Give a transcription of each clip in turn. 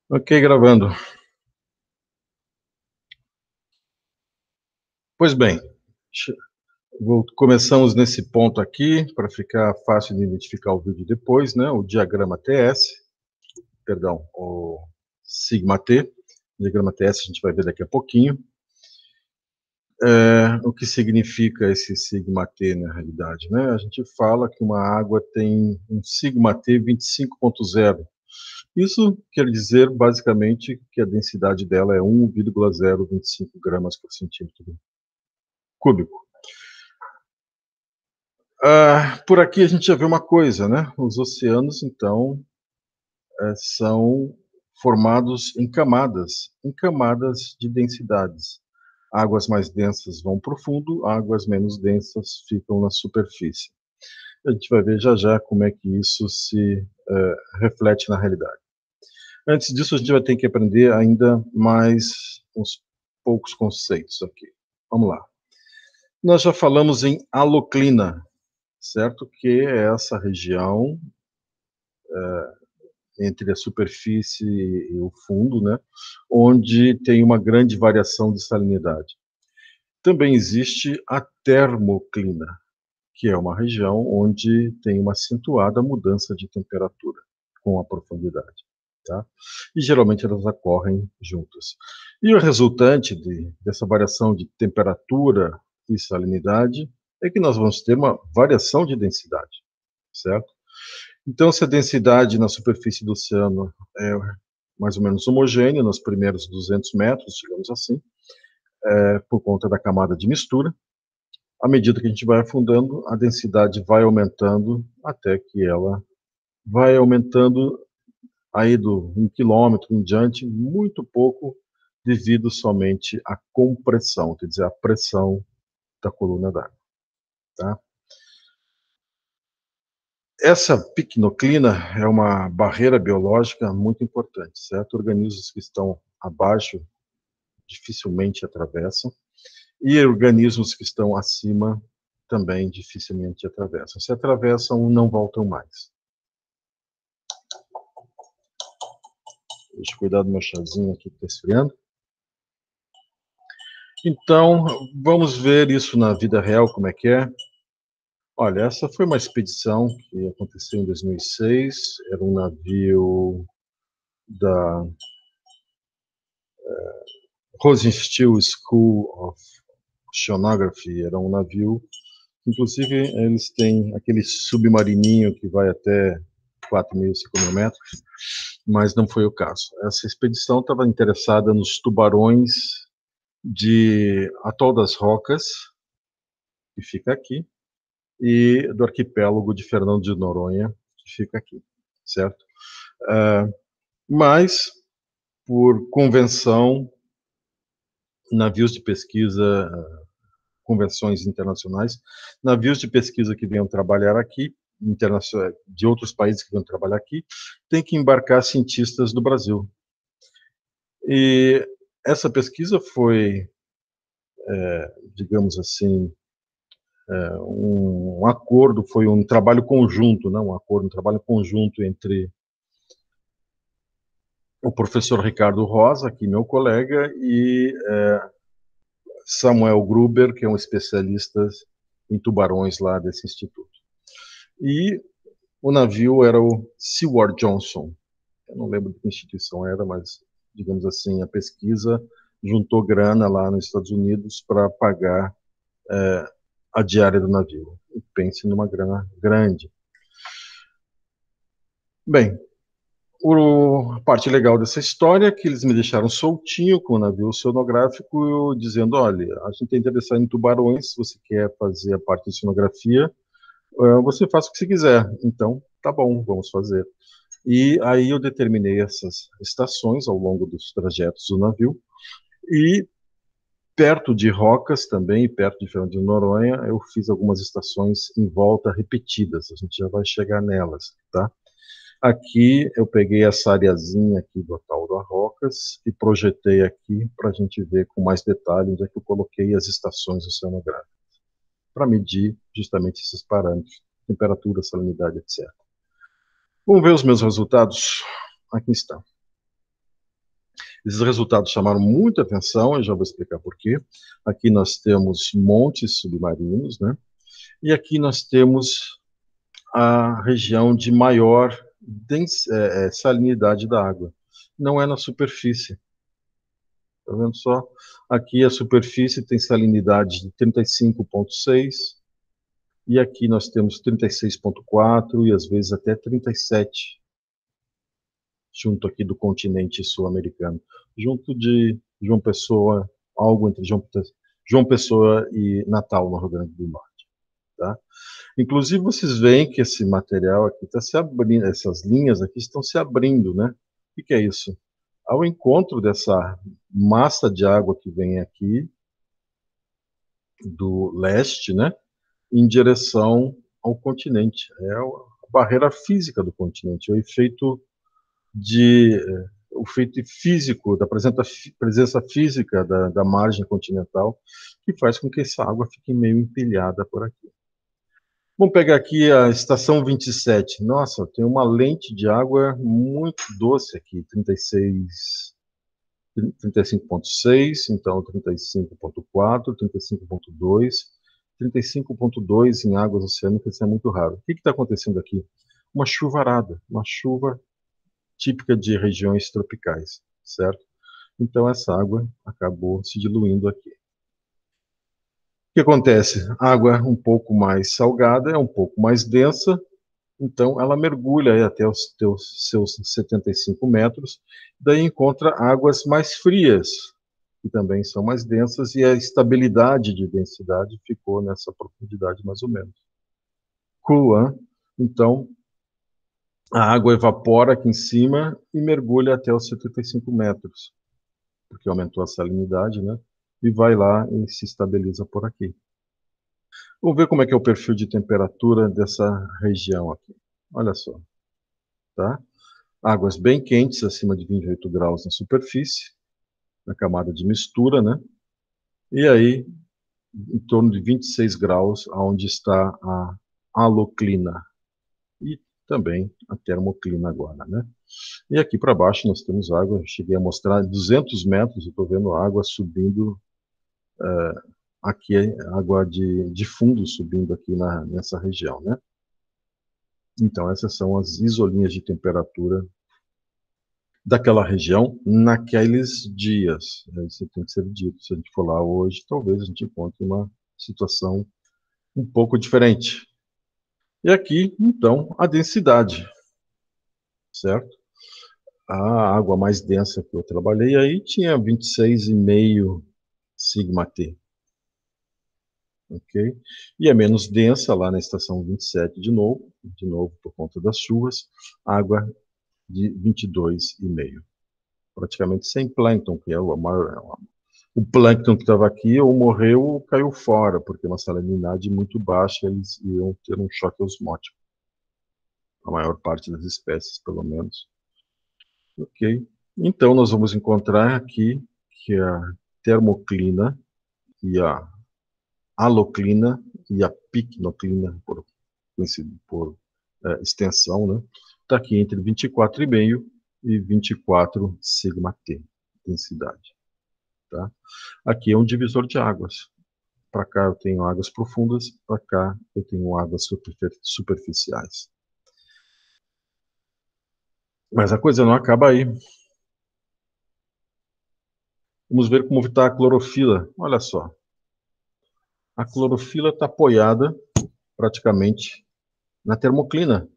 Ok, gravando. Pois bem, che começamos nesse ponto aqui, para ficar fácil de identificar o vídeo depois, né, o diagrama TS, perdão, o sigma T, o diagrama TS a gente vai ver daqui a pouquinho. O que significa esse sigma T na realidade, né? A gente fala que uma água tem um sigma T 25.0. Isso quer dizer, basicamente, que a densidade dela é 1,025 gramas por centímetro cúbico. Por aqui a gente já vê uma coisa, né, os oceanos então, são formados em camadas de densidades. Águas mais densas vão para o fundo, águas menos densas ficam na superfície. A gente vai ver já já como é que isso se, reflete na realidade. Antes disso, a gente vai ter que aprender ainda mais uns poucos conceitos aqui. Vamos lá. Nós já falamos em haloclina, certo? Que é essa região entre a superfície e o fundo, né, onde tem uma grande variação de salinidade. Também existe a termoclina, que é uma região onde tem uma acentuada mudança de temperatura com a profundidade, tá? E geralmente elas ocorrem juntas. E o resultante dessa variação de temperatura e salinidade é que nós vamos ter uma variação de densidade, certo? Então, se a densidade na superfície do oceano é mais ou menos homogênea nos primeiros 200 metros, digamos assim, por conta da camada de mistura, à medida que a gente vai afundando, a densidade vai aumentando até que ela vai aumentando aí do 1 quilômetro em diante, muito pouco devido somente à compressão, quer dizer, à pressão da coluna d'água, tá? Essa picnoclina é uma barreira biológica muito importante, certo? Organismos que estão abaixo dificilmente atravessam, e organismos que estão acima também dificilmente atravessam. Se atravessam, não voltam mais. Deixa eu cuidar do meu chazinho aqui que está esfriando. Então, vamos ver isso na vida real, como é que é. Olha, essa foi uma expedição que aconteceu em 2006, era um navio da Rosenstiel School of Oceanography, era um navio, inclusive eles têm aquele submarininho que vai até 4.000, 5.000 metros, mas não foi o caso. Essa expedição estava interessada nos tubarões de Atol das Rocas, que fica aqui, e do arquipélago de Fernando de Noronha, que fica aqui, certo? Mas, por convenção, navios de pesquisa, convenções internacionais, navios de pesquisa que venham trabalhar aqui, de outros países que venham trabalhar aqui, têm que embarcar cientistas do Brasil. E essa pesquisa foi, digamos assim, um acordo, foi um trabalho conjunto, não um acordo, um trabalho conjunto entre o professor Ricardo Rosa, aqui meu colega, e Samuel Gruber, que é um especialista em tubarões lá desse instituto. E o navio era o Seward Johnson. Eu não lembro de que instituição era, mas, digamos assim, a pesquisa juntou grana lá nos Estados Unidos para pagar a diária do navio. E pense numa grana grande. Bem, a parte legal dessa história é que eles me deixaram soltinho com o navio oceanográfico, dizendo, olha, a gente está interessado em tubarões, se você quer fazer a parte de oceanografia, você faz o que você quiser. Então, tá bom, vamos fazer. E aí eu determinei essas estações ao longo dos trajetos do navio, e perto de Rocas também, e perto de Fernando de Noronha, eu fiz algumas estações em volta repetidas, a gente já vai chegar nelas, tá? Aqui eu peguei essa areazinha aqui do Atauro das Rocas e projetei aqui para a gente ver com mais detalhe onde é que eu coloquei as estações oceanográficas, para medir justamente esses parâmetros, temperatura, salinidade, etc. Vamos ver os meus resultados? Aqui estão. Esses resultados chamaram muita atenção, eu já vou explicar por quê. Aqui nós temos montes submarinos, né? E aqui nós temos a região de maior salinidade da água. Não é na superfície. Tá vendo só? Aqui a superfície tem salinidade de 35,6 e aqui nós temos 36,4 e às vezes até 37, junto aqui do continente sul-americano, junto de João Pessoa, algo entre João Pessoa e Natal, no Rio Grande do Norte. Tá? Inclusive, vocês veem que esse material aqui está se abrindo, essas linhas aqui estão se abrindo, né? O que é isso? Ao encontro dessa massa de água que vem aqui do leste, né? Em direção ao continente. É a barreira física do continente, o efeito físico, da presença física da margem continental, que faz com que essa água fique meio empilhada por aqui. Vamos pegar aqui a estação 27. Nossa, tem uma lente de água muito doce aqui, 35,6, então 35,4, 35,2, 35,2 em águas oceânicas, isso é muito raro. O que está acontecendo aqui? Uma chuvarada, uma chuva típica de regiões tropicais, certo? Então essa água acabou se diluindo aqui. O que acontece? A água um pouco mais salgada, é um pouco mais densa, então ela mergulha até os seus 75 metros, daí encontra águas mais frias, que também são mais densas, e a estabilidade de densidade ficou nessa profundidade mais ou menos. Cool, então a água evapora aqui em cima e mergulha até os 75 metros, porque aumentou a salinidade, né? E vai lá e se estabiliza por aqui. Vamos ver como é que é o perfil de temperatura dessa região aqui. Olha só, tá? Águas bem quentes, acima de 28 graus na superfície, na camada de mistura, né? E aí, em torno de 26 graus, onde está a haloclina. E também a termoclina agora, né? E aqui para baixo nós temos água, eu cheguei a mostrar 200 metros, eu estou vendo água subindo, aqui é água de fundo subindo aqui nessa região, né? Então essas são as isolinhas de temperatura daquela região naqueles dias. Isso tem que ser dito. Se a gente for lá hoje, talvez a gente encontre uma situação um pouco diferente. E aqui, então, a densidade, certo? A água mais densa que eu trabalhei aí tinha 26,5 sigma T. Ok? E é menos densa lá na estação 27 de novo por conta das chuvas, água de 22,5. Praticamente sem plâncton, que é o maior. O plâncton que estava aqui ou morreu ou caiu fora, porque uma salinidade muito baixa, eles iam ter um choque osmótico. A maior parte das espécies, pelo menos. Ok? Então, nós vamos encontrar aqui que a termoclina e a haloclina e a picnoclina, por extensão, né? Está aqui entre 24,5 e 24 sigma T, densidade. Tá? Aqui é um divisor de águas. Para cá eu tenho águas profundas, para cá eu tenho águas superficiais. Mas a coisa não acaba aí. Vamos ver como está a clorofila. Olha só. A clorofila está apoiada praticamente na termoclina,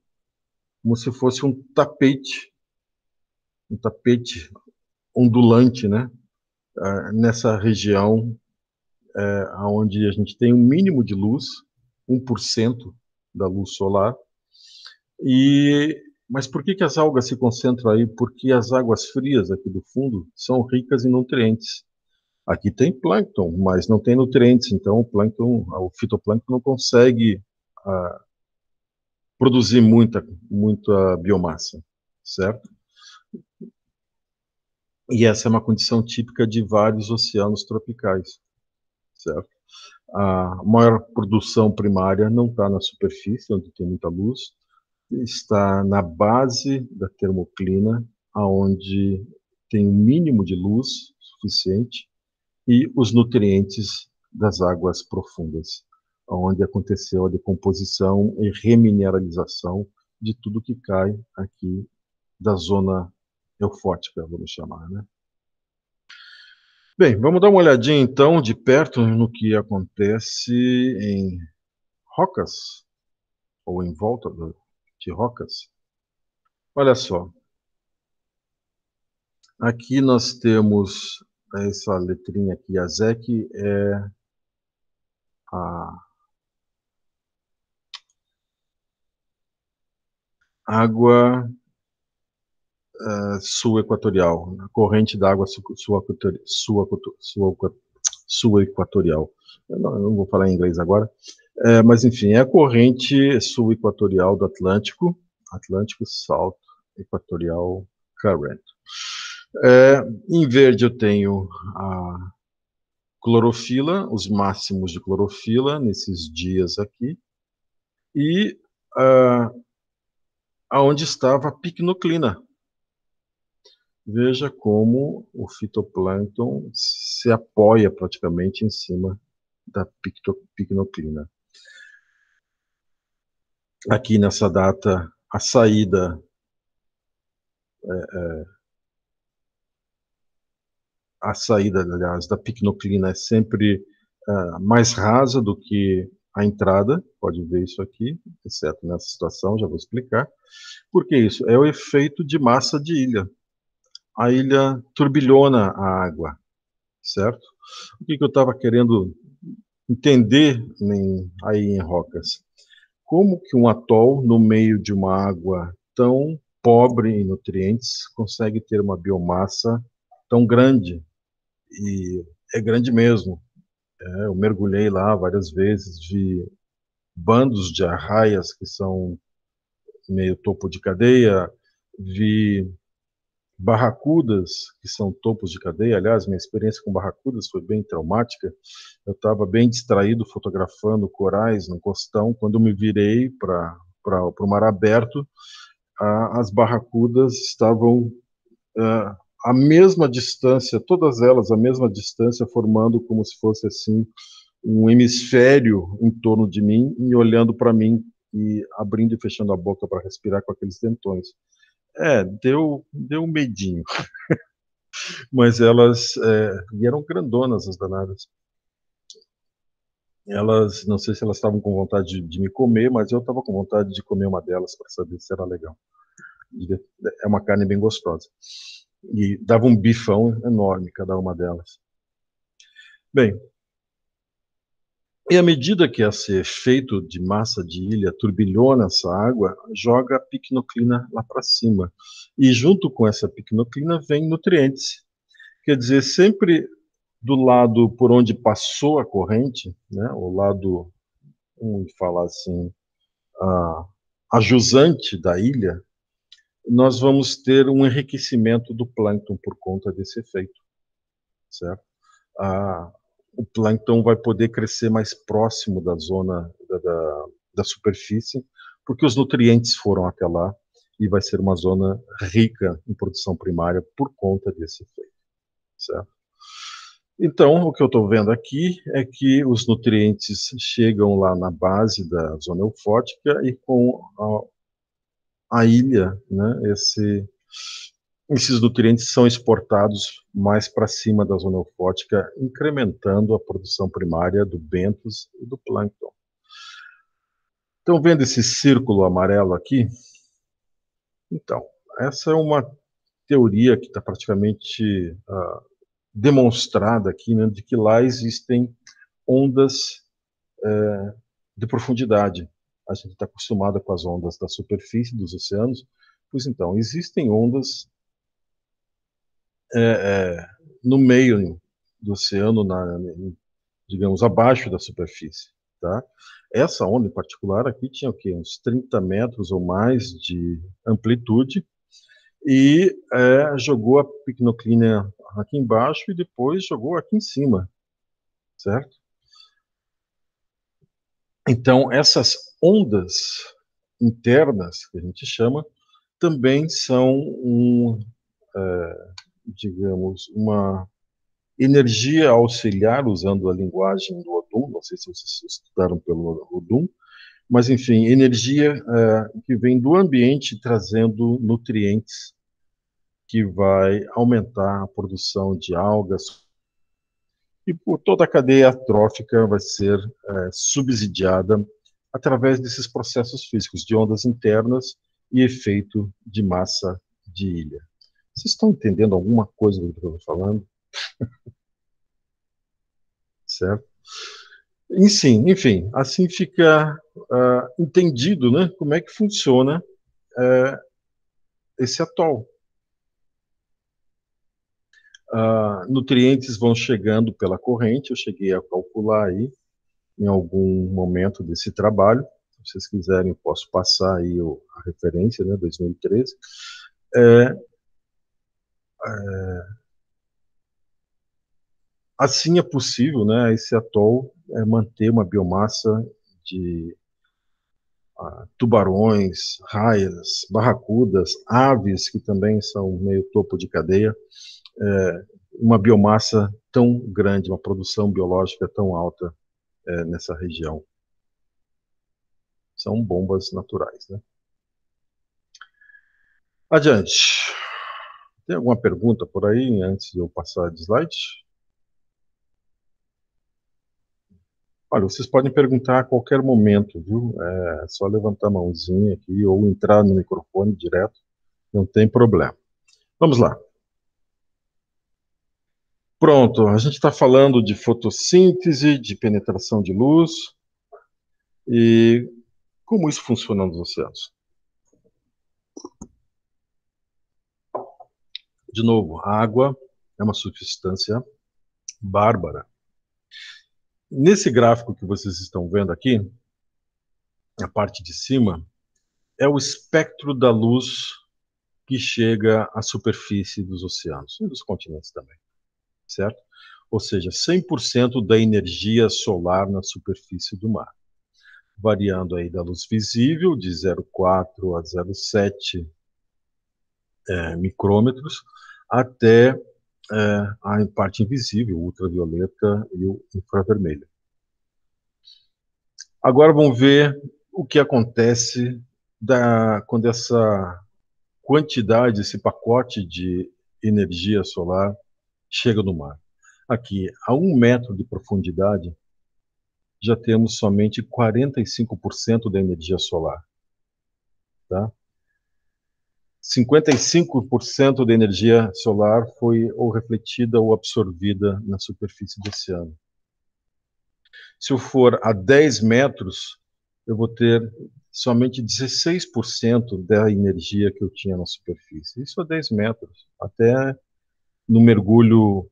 como se fosse um tapete ondulante, né? Nessa região onde a gente tem um mínimo de luz, 1% da luz solar. Mas por que as algas se concentram aí? Porque as águas frias aqui do fundo são ricas em nutrientes. Aqui tem plâncton, mas não tem nutrientes, então o fitoplâncton não consegue produzir muita biomassa, certo? E essa é uma condição típica de vários oceanos tropicais, certo? A maior produção primária não está na superfície, onde tem muita luz, está na base da termoclina, onde tem um mínimo de luz suficiente e os nutrientes das águas profundas, onde aconteceu a decomposição e remineralização de tudo que cai aqui da zona eufótica, vamos chamar, né? Bem, vamos dar uma olhadinha então de perto no que acontece em rocas, ou em volta de rocas. Olha só, aqui nós temos essa letrinha aqui, a ZEC é a água sul-equatorial, a corrente da água sul-equatorial. Eu não vou falar em inglês agora, mas enfim, é a corrente sul-equatorial do Atlântico, Atlântico South Equatorial Current. Em verde eu tenho a clorofila, os máximos de clorofila nesses dias aqui, e aonde estava a picnoclina. Veja como o fitoplâncton se apoia praticamente em cima da picnoclina. Aqui nessa data, a saída aliás, da picnoclina é sempre mais rasa do que a entrada, pode ver isso aqui, exceto nessa situação, já vou explicar. Por que isso? É o efeito de massa de ilha. A ilha turbilhona a água, certo? O que eu estava querendo entender aí em rocas? Como que um atol, no meio de uma água tão pobre em nutrientes, consegue ter uma biomassa tão grande? E é grande mesmo. Eu mergulhei lá várias vezes, vi bandos de arraias que são meio topo de cadeia, vi barracudas que são topos de cadeia. Aliás, minha experiência com barracudas foi bem traumática. Eu estava bem distraído fotografando corais no costão, quando me virei para o mar aberto, as barracudas estavam a mesma distância, todas elas a mesma distância, formando como se fosse assim um hemisfério em torno de mim e olhando para mim e abrindo e fechando a boca para respirar com aqueles dentões. Deu um medinho, mas elas e eram grandonas as danadas. Elas, não sei se elas estavam com vontade de me comer, mas eu estava com vontade de comer uma delas para saber se era legal. É uma carne bem gostosa. E dava um bifão enorme cada uma delas. Bem, e à medida que esse efeito de massa de ilha turbilhona essa água, joga a picnoclina lá para cima. E junto com essa picnoclina vem nutrientes. Quer dizer, sempre do lado por onde passou a corrente, né, o lado, vamos falar assim, a jusante da ilha, nós vamos ter um enriquecimento do plâncton por conta desse efeito, certo? O plâncton vai poder crescer mais próximo da zona da superfície, porque os nutrientes foram até lá e vai ser uma zona rica em produção primária por conta desse efeito, certo? Então, o que eu estou vendo aqui é que os nutrientes chegam lá na base da zona eufótica e com a ilha, né, esses nutrientes são exportados mais para cima da zona eufótica, incrementando a produção primária do bentos e do plâncton. Estão vendo esse círculo amarelo aqui? Então, essa é uma teoria que está praticamente demonstrada aqui, né, de que lá existem ondas de profundidade. A gente está acostumado com as ondas da superfície dos oceanos, pois então, existem ondas no meio do oceano, digamos, abaixo da superfície. Tá? Essa onda em particular aqui tinha o quê? Uns 30 metros ou mais de amplitude e jogou a picnoclina aqui embaixo e depois jogou aqui em cima, certo? Então, essas ondas internas, que a gente chama, também são digamos, uma energia auxiliar, usando a linguagem do Odum, não sei se vocês estudaram pelo Odum, mas, enfim, energia que vem do ambiente trazendo nutrientes que vai aumentar a produção de algas e por toda a cadeia trófica vai ser subsidiada através desses processos físicos de ondas internas e efeito de massa de ilha. Vocês estão entendendo alguma coisa do que eu estou falando? Certo? Enfim, assim fica entendido, né, como é que funciona esse atol. Nutrientes vão chegando pela corrente, eu cheguei a calcular aí em algum momento desse trabalho, se vocês quiserem, posso passar aí a referência, né, 2013. Assim é possível, né, esse atol manter uma biomassa de tubarões, raias, barracudas, aves, que também são meio topo de cadeia, uma biomassa tão grande, uma produção biológica tão alta nessa região. São bombas naturais, né? Adiante. Tem alguma pergunta por aí, antes de eu passar de slide? Olha, vocês podem perguntar a qualquer momento, viu? É só levantar a mãozinha aqui ou entrar no microfone direto, não tem problema. Vamos lá. Pronto, a gente está falando de fotossíntese, de penetração de luz e como isso funciona nos oceanos. De novo, a água é uma substância bárbara. Nesse gráfico que vocês estão vendo aqui, a parte de cima, é o espectro da luz que chega à superfície dos oceanos e dos continentes também, certo? Ou seja, 100% da energia solar na superfície do mar, variando aí da luz visível de 0,4 a 0,7 micrômetros até a parte invisível, ultravioleta e o infravermelho. Agora vamos ver o que acontece quando essa quantidade, esse pacote de energia solar chega no mar. Aqui, a 1 metro de profundidade, já temos somente 45% da energia solar. Tá? 55% da energia solar foi ou refletida ou absorvida na superfície do oceano. Se eu for a 10 metros, eu vou ter somente 16% da energia que eu tinha na superfície. Isso a 10 metros. Até no mergulho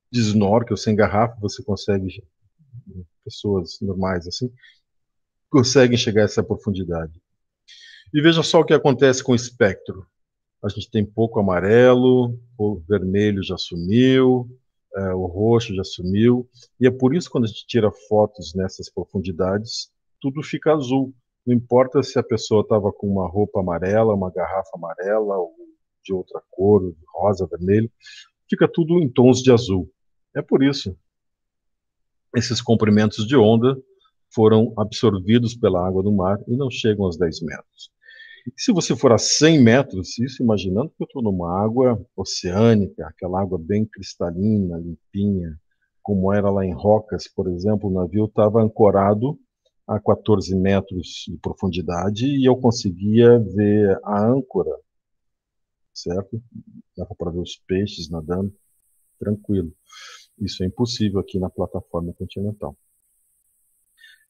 de snorkel, sem garrafa, você consegue, pessoas normais assim, conseguem chegar a essa profundidade. E veja só o que acontece com o espectro. A gente tem pouco amarelo, o vermelho já sumiu, o roxo já sumiu, e é por isso que quando a gente tira fotos nessas profundidades, tudo fica azul. Não importa se a pessoa estava com uma roupa amarela, uma garrafa amarela, ou de outra cor, rosa, vermelho, fica tudo em tons de azul. É por isso. Esses comprimentos de onda foram absorvidos pela água do mar e não chegam aos 10 metros. E se você for a 100 metros, isso imaginando que eu estou numa água oceânica, aquela água bem cristalina, limpinha, como era lá em Rocas, por exemplo, o navio estava ancorado a 14 metros de profundidade e eu conseguia ver a âncora, certo? Dava para ver os peixes nadando, tranquilo. Isso é impossível aqui na plataforma continental.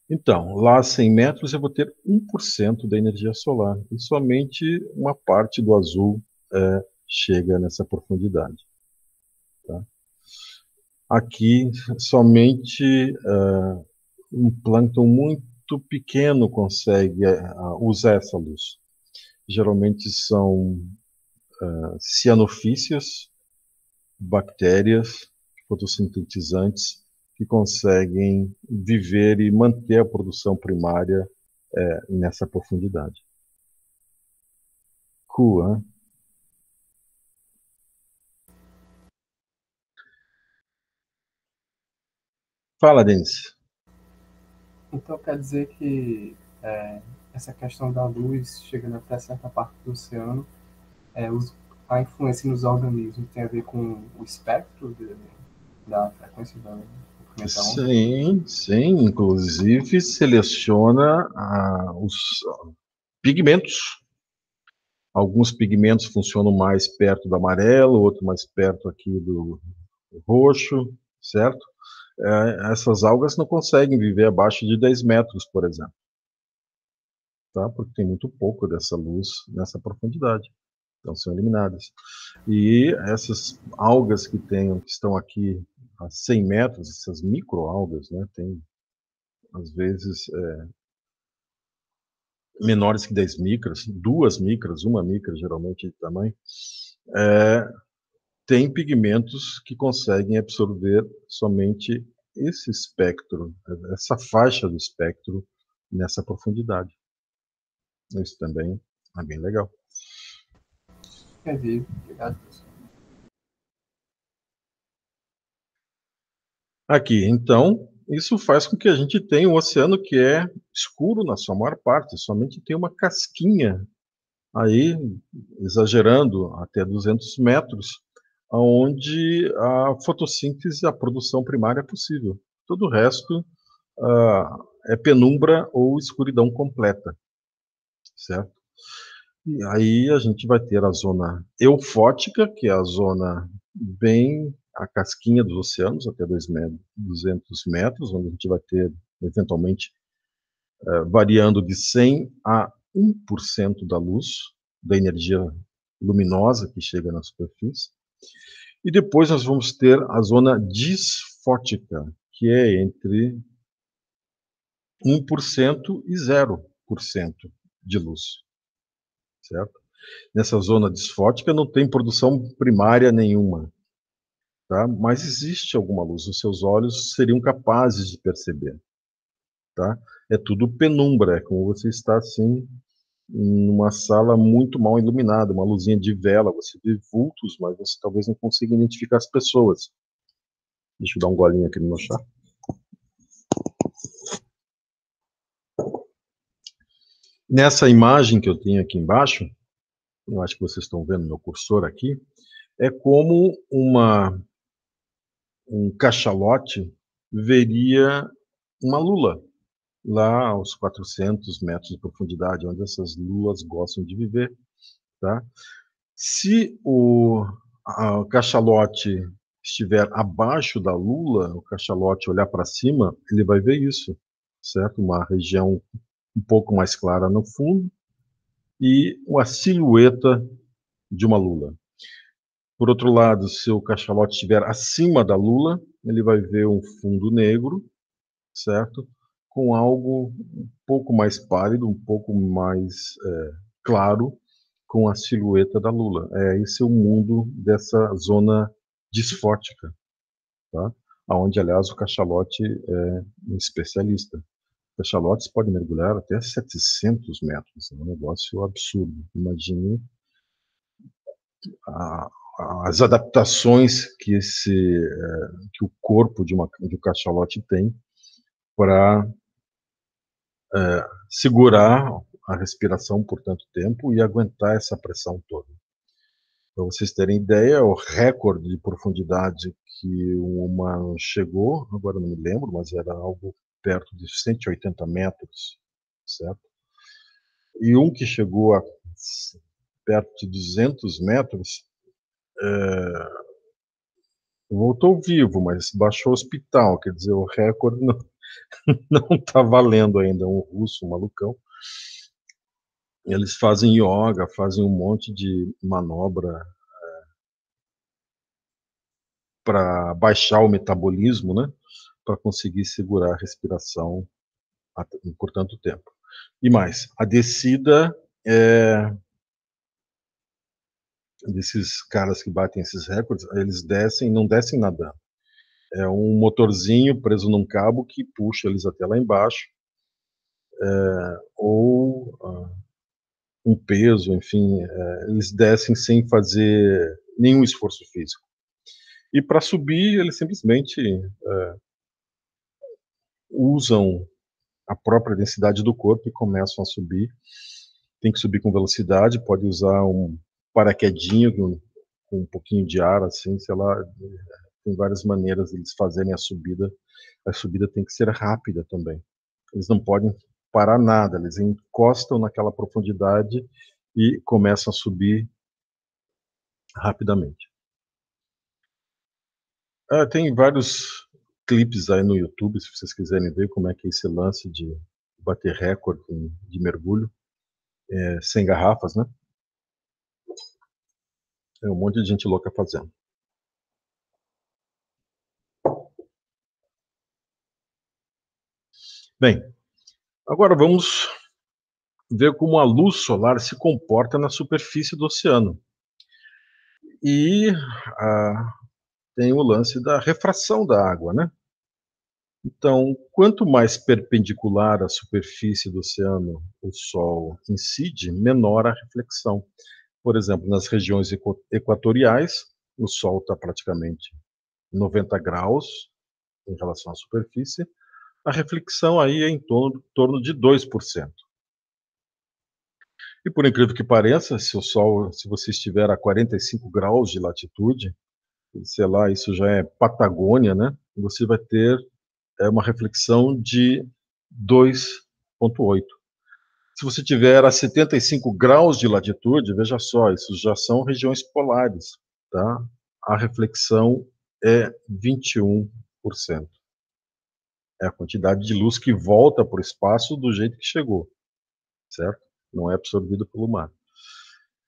Então, lá a 100 metros eu vou ter 1% da energia solar e somente uma parte do azul chega nessa profundidade. Tá? Aqui, somente um plâncton muito pequeno consegue usar essa luz. Geralmente são cianofícias, bactérias, fotossintetizantes, que conseguem viver e manter a produção primária nessa profundidade. Cool, hein? Fala, Denis. Então quer dizer que essa questão da luz chegando até certa parte do oceano, é, os, a influência nos organismos tem a ver com o espectro da frequência da comprimento da onda? Sim, sim, inclusive seleciona os pigmentos. Alguns pigmentos funcionam mais perto do amarelo, outro mais perto aqui do roxo, certo? Essas algas não conseguem viver abaixo de 10 metros, por exemplo, tá? Porque tem muito pouco dessa luz nessa profundidade. Então são eliminadas. E essas algas que estão aqui a 100 metros, essas microalgas, né, tem às vezes menores que 10 micras, 2 micras, 1 micra geralmente de tamanho, é, tem pigmentos que conseguem absorver somente esse espectro, essa faixa do espectro nessa profundidade. Isso também é bem legal. Entendi. Obrigado, professor. Aqui, então, isso faz com que a gente tenha um oceano que é escuro na sua maior parte, somente tem uma casquinha aí, exagerando, até 200 metros, onde a fotossíntese, a produção primária é possível. Todo o resto é penumbra ou escuridão completa, certo? E aí a gente vai ter a zona eufótica, que é a zona bem a casquinha dos oceanos, até 200 metros, onde a gente vai ter, eventualmente, variando de 100 a 1% da luz, da energia luminosa que chega na superfície. E depois nós vamos ter a zona disfótica, que é entre 1% e 0% de luz, certo? Nessa zona disfótica não tem produção primária nenhuma, tá? Mas existe alguma luz, os seus olhos seriam capazes de perceber, tá? É tudo penumbra, é como você está assim numa sala muito mal iluminada, uma luzinha de vela, você vê vultos, mas você talvez não consiga identificar as pessoas. Deixa eu dar um golinho aqui no meu chá. Nessa imagem que eu tenho aqui embaixo, eu acho que vocês estão vendo meu cursor aqui, é como um cachalote veria uma lula lá aos 400 metros de profundidade, onde essas lulas gostam de viver, tá? Se o cachalote estiver abaixo da lula, o cachalote olhar para cima, ele vai ver isso, certo? Uma região um pouco mais clara no fundo e uma silhueta de uma lula. Por outro lado, se o cachalote estiver acima da lula, ele vai ver um fundo negro, certo? Com algo um pouco mais pálido, um pouco mais claro, com a silhueta da lula. Esse é o mundo dessa zona disfótica, tá? Onde, aliás, o cachalote é um especialista. Cachalotes podem mergulhar até 700 metros, é um negócio absurdo. Imagine a, as adaptações que o corpo de um cachalote tem para segurar a respiração por tanto tempo e aguentar essa pressão toda. Para vocês terem ideia, o recorde de profundidade que um humano chegou, agora não me lembro, mas era algo perto de 180 metros, certo? E um que chegou a perto de 200 metros voltou vivo, mas baixou o hospital, quer dizer, o recorde não está valendo ainda. Um russo, um malucão. Eles fazem yoga, fazem um monte de manobra para baixar o metabolismo, né? Para conseguir segurar a respiração por tanto tempo. E mais, a descida desses caras que batem esses recordes, eles descem, não descem nadando. É um motorzinho preso num cabo que puxa eles até lá embaixo, ou um peso, enfim, eles descem sem fazer nenhum esforço físico. E para subir, eles simplesmente usam a própria densidade do corpo e começam a subir. Tem que subir com velocidade, pode usar um paraquedinho com um pouquinho de ar, assim, sei lá, tem várias maneiras de eles fazerem a subida. A subida tem que ser rápida também. Eles não podem parar nada, eles encostam naquela profundidade e começam a subir rapidamente. Tem vários clipes aí no YouTube, se vocês quiserem ver como é que é esse lance de bater recorde de mergulho, sem garrafas, né? Tem um monte de gente louca fazendo. Bem, agora vamos ver como a luz solar se comporta na superfície do oceano. E tem o lance da refração da água, né? Então, quanto mais perpendicular à superfície do oceano o Sol incide, menor a reflexão. Por exemplo, nas regiões equatoriais, o Sol está praticamente 90 graus em relação à superfície, a reflexão aí é em torno de 2%. E por incrível que pareça, se você estiver a 45 graus de latitude, sei lá, isso já é Patagônia, né? Você vai ter uma reflexão de 2,8. Se você tiver a 75 graus de latitude, veja só, isso já são regiões polares, tá? A reflexão é 21%. É a quantidade de luz que volta para o espaço do jeito que chegou, certo? Não é absorvido pelo mar.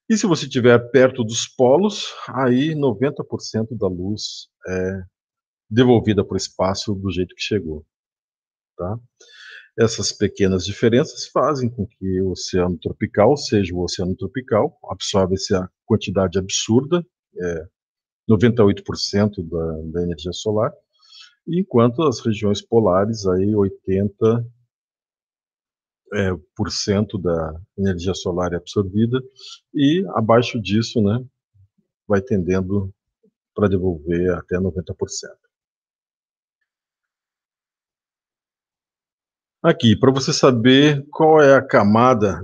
E se você estiver perto dos polos, aí 90% da luz é devolvida para o espaço do jeito que chegou, tá? Essas pequenas diferenças fazem com que o oceano tropical seja o oceano tropical, absorve essa quantidade absurda, 98% da energia solar, enquanto as regiões polares, aí 80% por cento da energia solar é absorvida, e abaixo disso, né, vai tendendo para devolver até 90%. Aqui, para você saber qual é a camada,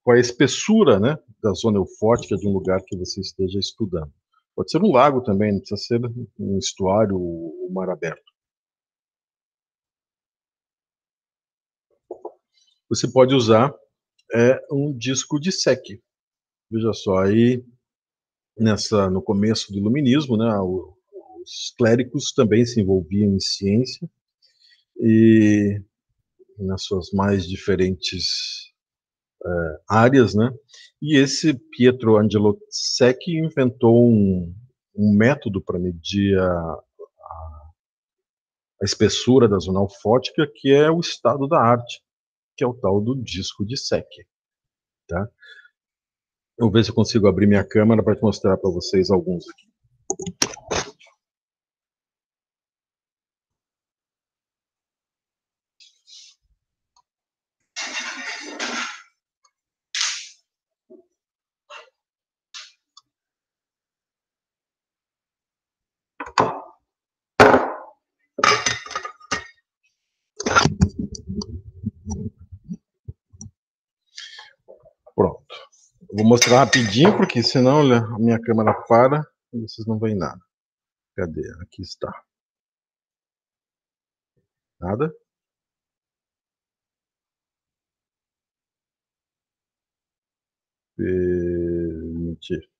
qual é a espessura, né, da zona eufótica de um lugar que você esteja estudando. Pode ser um lago também, não precisa ser um estuário ou mar aberto. Você pode usar um disco de Secchi. Veja só, aí no começo do iluminismo, né, os clérigos também se envolviam em ciência e nas suas mais diferentes áreas, né? E esse Pietro Angelo Secchi inventou um método para medir a espessura da zona alfótica, que é o estado da arte, que é o tal do disco de Secchi, tá? Eu vou ver se eu consigo abrir minha câmera para mostrar para vocês alguns aqui. Pronto. Eu vou mostrar rapidinho, porque senão a minha câmera para e vocês não veem nada. Cadê? Aqui está. Nada? Permitir.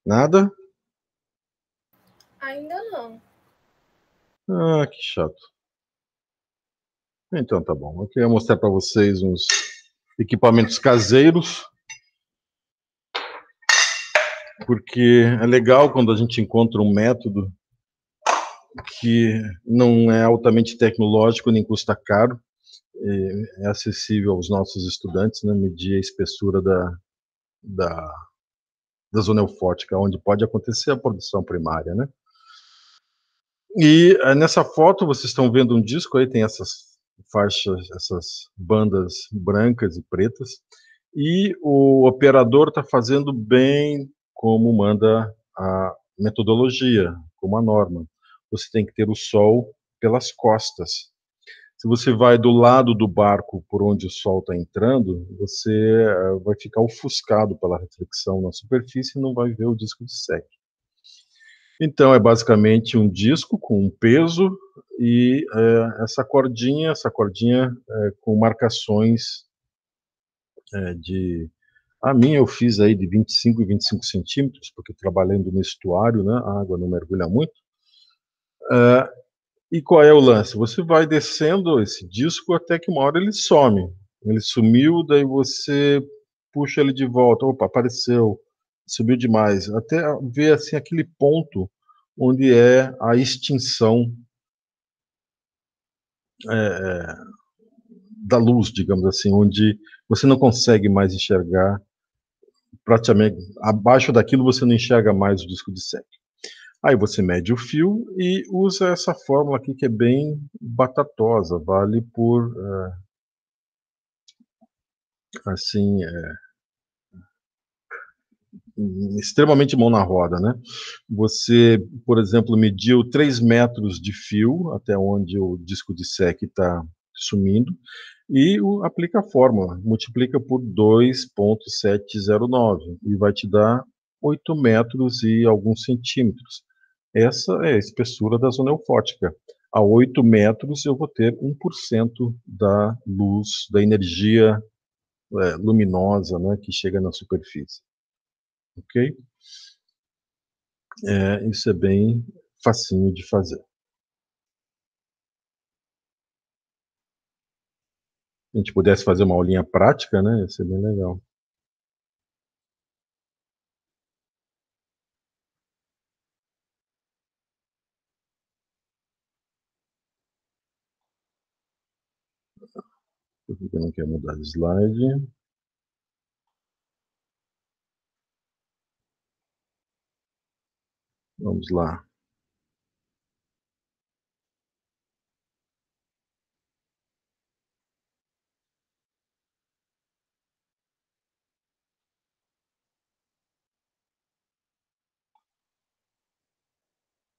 Nada? Ainda não. Ah, que chato. Então tá bom. Eu queria mostrar para vocês uns equipamentos caseiros, porque é legal quando a gente encontra um método que não é altamente tecnológico nem custa caro, é acessível aos nossos estudantes, né, medir a espessura da, da zona eufótica, onde pode acontecer a produção primária, né? E nessa foto vocês estão vendo um disco, aí tem essas faixas, essas bandas brancas e pretas, e o operador está fazendo bem como manda a metodologia, como a norma. Você tem que ter o sol pelas costas. Se você vai do lado do barco por onde o sol está entrando, você vai ficar ofuscado pela reflexão na superfície e não vai ver o disco de Secchi. Então, é basicamente um disco com um peso e essa cordinha com marcações de... A minha eu fiz aí de 25 e 25 centímetros, porque trabalhando no estuário, né, a água não mergulha muito. E qual é o lance? Você vai descendo esse disco até que uma hora ele some. Ele sumiu, daí você puxa ele de volta. Opa, apareceu, subiu demais. Até ver assim aquele ponto onde é a extinção da luz, digamos assim, onde você não consegue mais enxergar, praticamente abaixo daquilo você não enxerga mais o disco de Secchi. Aí você mede o fio e usa essa fórmula aqui que é bem batatosa, vale por assim, extremamente mão na roda, né? Você, por exemplo, mediu 3 metros de fio até onde o disco de Secchi está sumindo e aplica a fórmula, multiplica por 2,709 e vai te dar 8 metros e alguns centímetros. Essa é a espessura da zona eufótica. A 8 metros eu vou ter 1% da luz, da energia luminosa, né, que chega na superfície. Ok? Isso é bem facinho de fazer. Se a gente pudesse fazer uma aulinha prática, né, ia ser bem legal. Por que não quer mudar de slide? Vamos lá.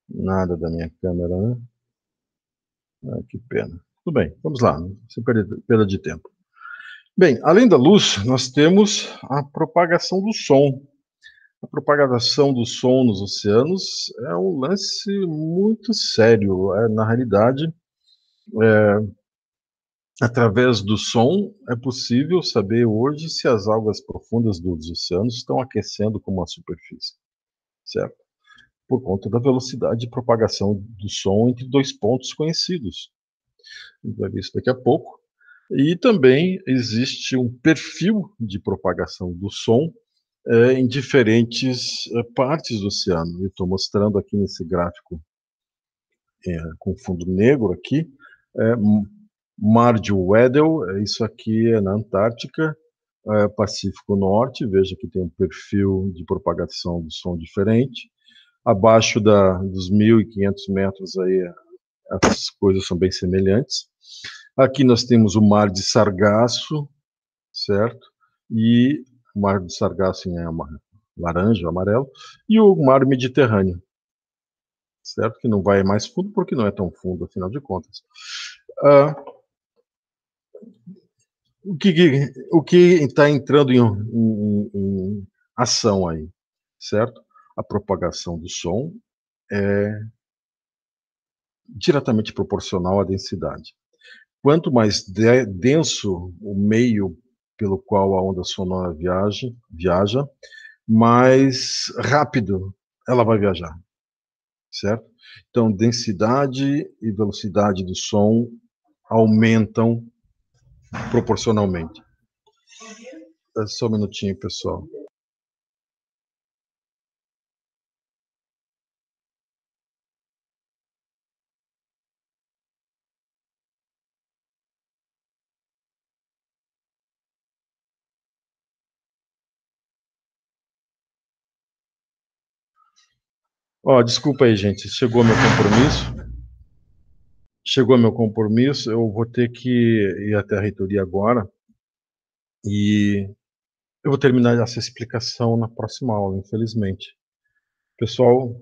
Nada da minha câmera, né? Que pena. Tudo bem, vamos lá, sem perda de tempo. Bem, além da luz, nós temos a propagação do som. A propagação do som nos oceanos é um lance muito sério. Na realidade, através do som, é possível saber hoje se as algas profundas dos oceanos estão aquecendo como a superfície, certo? Por conta da velocidade de propagação do som entre dois pontos conhecidos. A gente vai ver isso daqui a pouco. E também existe um perfil de propagação do som em diferentes partes do oceano. Eu estou mostrando aqui nesse gráfico com fundo negro aqui, Mar de Weddell, isso aqui é na Antártica, Pacífico Norte, veja que tem um perfil de propagação do som diferente. Abaixo dos 1.500 metros aí, as coisas são bem semelhantes. Aqui nós temos o Mar de Sargasso, certo? E o Mar de Sargasso é laranja, amarelo, e o Mar Mediterrâneo, certo? Que não vai mais fundo porque não é tão fundo, afinal de contas. O que está entrando em ação aí, certo? A propagação do som é diretamente proporcional à densidade. Quanto mais denso o meio pelo qual a onda sonora viaja, mais rápido ela vai viajar, certo? Então, densidade e velocidade do som aumentam proporcionalmente. Só um minutinho, pessoal. Desculpa aí, gente, chegou meu compromisso, eu vou ter que ir até a reitoria agora, e Eu vou terminar essa explicação na próxima aula, infelizmente. Pessoal,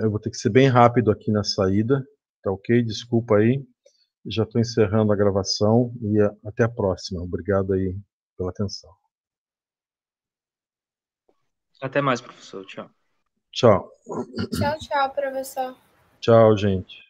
eu vou ter que ser bem rápido aqui na saída, tá ok? Desculpa aí. Já estou encerrando a gravação e até a próxima. Obrigado aí pela atenção. Até mais, professor. Tchau. Tchau. Tchau, tchau, professor. Tchau, gente.